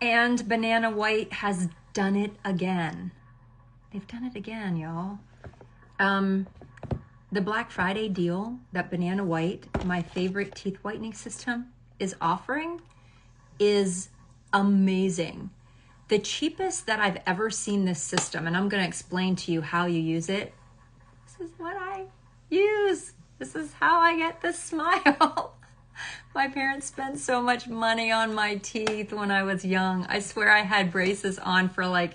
And Banana White has done it again. They've done it again, y'all. The Black Friday deal that Banana White, my favorite teeth whitening system, is offering is amazing. The cheapest that I've ever seen this system, and I'm going to explain to you how you use it. This is what I use. This is how I get the smile. My parents spent so much money on my teeth when I was young. I swear I had braces on for like,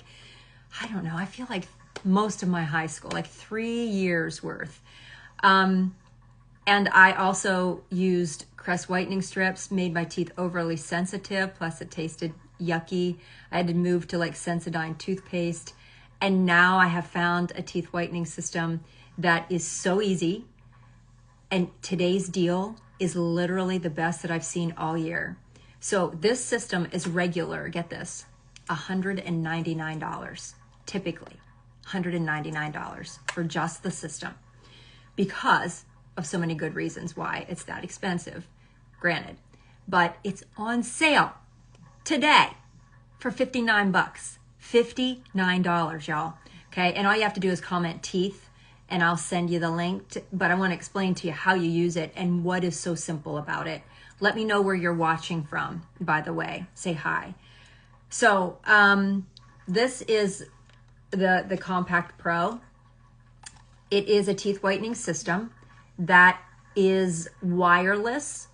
I don't know, I feel like most of my high school, like 3 years worth. And I also used Crest whitening strips, made my teeth overly sensitive, plus it tasted yucky. I had to move to like Sensodyne toothpaste. And now I have found a teeth whitening system that is so easy. And today's deal is literally the best that I've seen all year. So this system is regular, get this, $199, typically $199 for just the system, because of so many good reasons why it's that expensive, granted. But it's on sale today for 59 bucks, $59, y'all. Okay, and all you have to do is comment teeth, and I'll send you the link, but I want to explain to you how you use it and what is so simple about it. Let me know where you're watching from, by the way. Say hi. So this is the Compact Pro. It is a teeth whitening system that is wireless.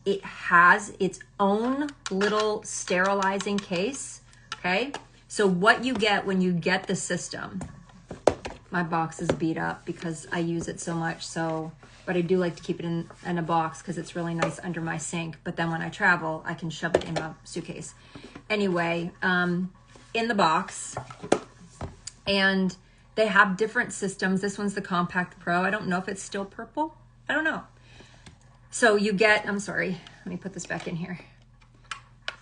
It has its own little sterilizing case, okay? So what you get when you get the system, my box is beat up because I use it so much, but I do like to keep it in a box because it's really nice under my sink. But then when I travel, I can shove it in my suitcase. Anyway, in the box, and they have different systems. This one's the Compact Pro. I don't know if it's still purple. I don't know. So you get, I'm sorry, let me put this back in here.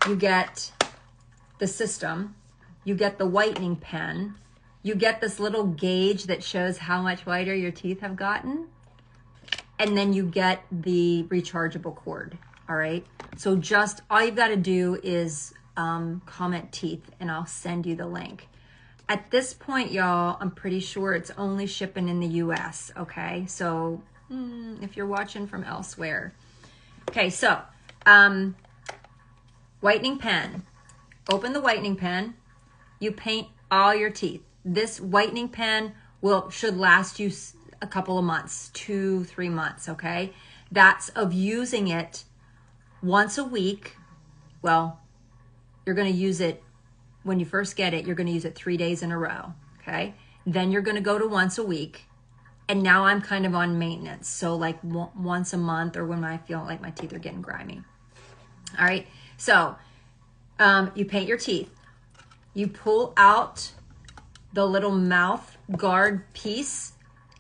You get the system. You get the whitening pen. You get this little gauge that shows how much whiter your teeth have gotten. And then you get the rechargeable cord, all right? So just, all you've got to do is comment teeth, and I'll send you the link. At this point, y'all, I'm pretty sure it's only shipping in the US, okay? So if you're watching from elsewhere. Okay, so whitening pen. Open the whitening pen. You paint all your teeth. This whitening pen should last you a couple of months, 2-3 months, okay? That's of using it once a week. Well, you're going to use it when you first get it, you're going to use it 3 days in a row, okay? Then you're going to go to once a week. And now I'm kind of on maintenance. So like once a month, or when I feel like my teeth are getting grimy. All right. So you paint your teeth. You pull out the little mouth guard piece.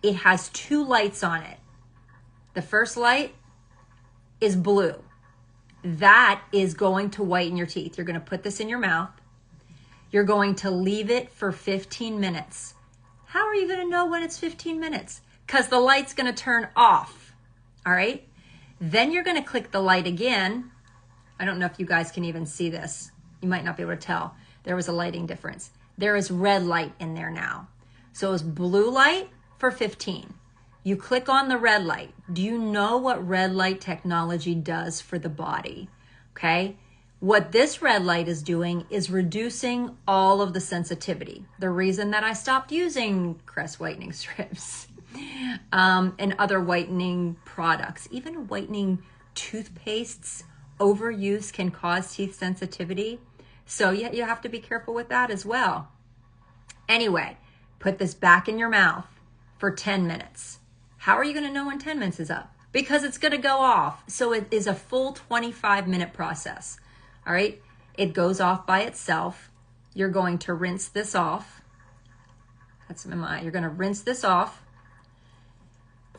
It has 2 lights on it. The first light is blue. That is going to whiten your teeth. You're going to put this in your mouth. You're going to leave it for 15 minutes. How are you going to know when it's 15 minutes? Because the light's going to turn off, all right? Then you're going to click the light again. I don't know if you guys can even see this. You might not be able to tell. There was a lighting difference. There is red light in there now. So it's blue light for 15. You click on the red light. Do you know what red light technology does for the body? Okay? What this red light is doing is reducing all of the sensitivity. The reason that I stopped using Crest whitening strips and other whitening products, even whitening toothpastes, overuse can cause teeth sensitivity. So you have to be careful with that as well. Anyway, put this back in your mouth for 10 minutes. How are you going to know when 10 minutes is up? Because it's going to go off. So it is a full 25-minute process. All right, it goes off by itself. You're going to rinse this off. That's in my, you're going to rinse this off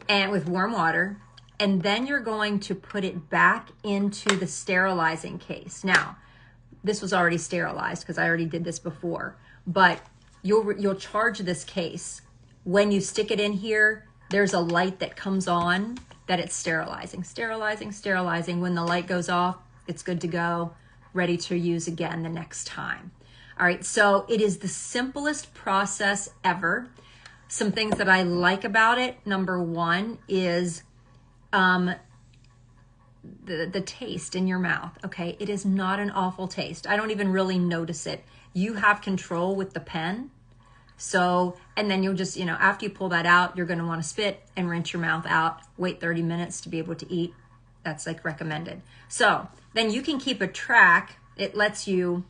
and with warm water, and then you're going to put it back into the sterilizing case. Now, this was already sterilized because I already did this before, but you'll charge this case. When you stick it in here, there's a light that comes on that it's sterilizing. When the light goes off, it's good to go. ready to use again the next time. All right, so it is the simplest process ever. Some things that I like about it, number one is the taste in your mouth, okay? It is not an awful taste. I don't even really notice it. You have control with the pen. So, and then you'll just, after you pull that out, you're gonna wanna spit and rinse your mouth out, wait 30 minutes to be able to eat. That's like recommended. So then you can keep a track. It lets you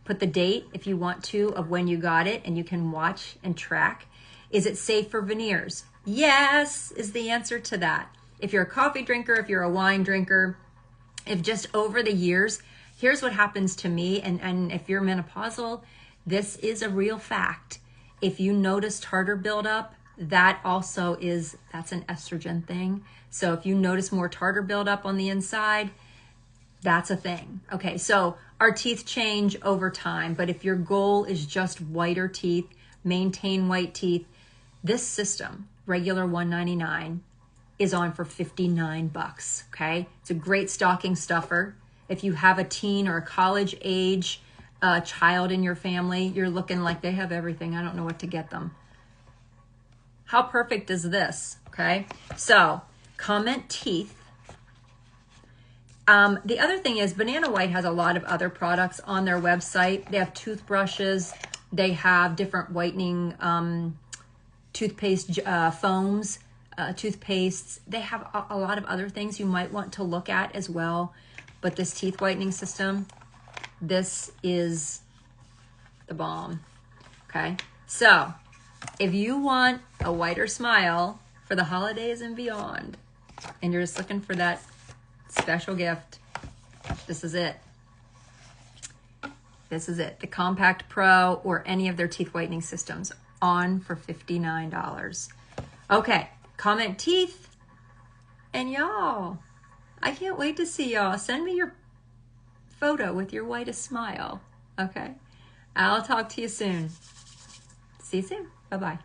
put the date if you want to of when you got it, and you can watch and track. Is it safe for veneers? Yes, is the answer to that. If you're a coffee drinker, if you're a wine drinker, if just over the years, here's what happens to me, and if you're menopausal, this is a real fact. If you notice tartar buildup, that's an estrogen thing. So if you notice more tartar buildup on the inside, that's a thing. Okay, so our teeth change over time, but if your goal is just whiter teeth, maintain white teeth, this system, regular $199, is on for $59, okay? It's a great stocking stuffer. If you have a teen or a college age child in your family, you're looking like they have everything. I don't know what to get them. How perfect is this, okay? So, comment teeth. The other thing is Banana White has a lot of other products on their website. They have toothbrushes. They have different whitening toothpaste foams, toothpastes. They have a lot of other things you might want to look at as well. But this teeth whitening system, this is the bomb, okay? So if you want a whiter smile for the holidays and beyond, and you're just looking for that special gift, this is it. This is it. The Compact Pro or any of their teeth whitening systems on for $59. Okay, comment teeth. And y'all, I can't wait to see y'all. Send me your photo with your whitest smile, okay? I'll talk to you soon. See you soon. Bye-bye.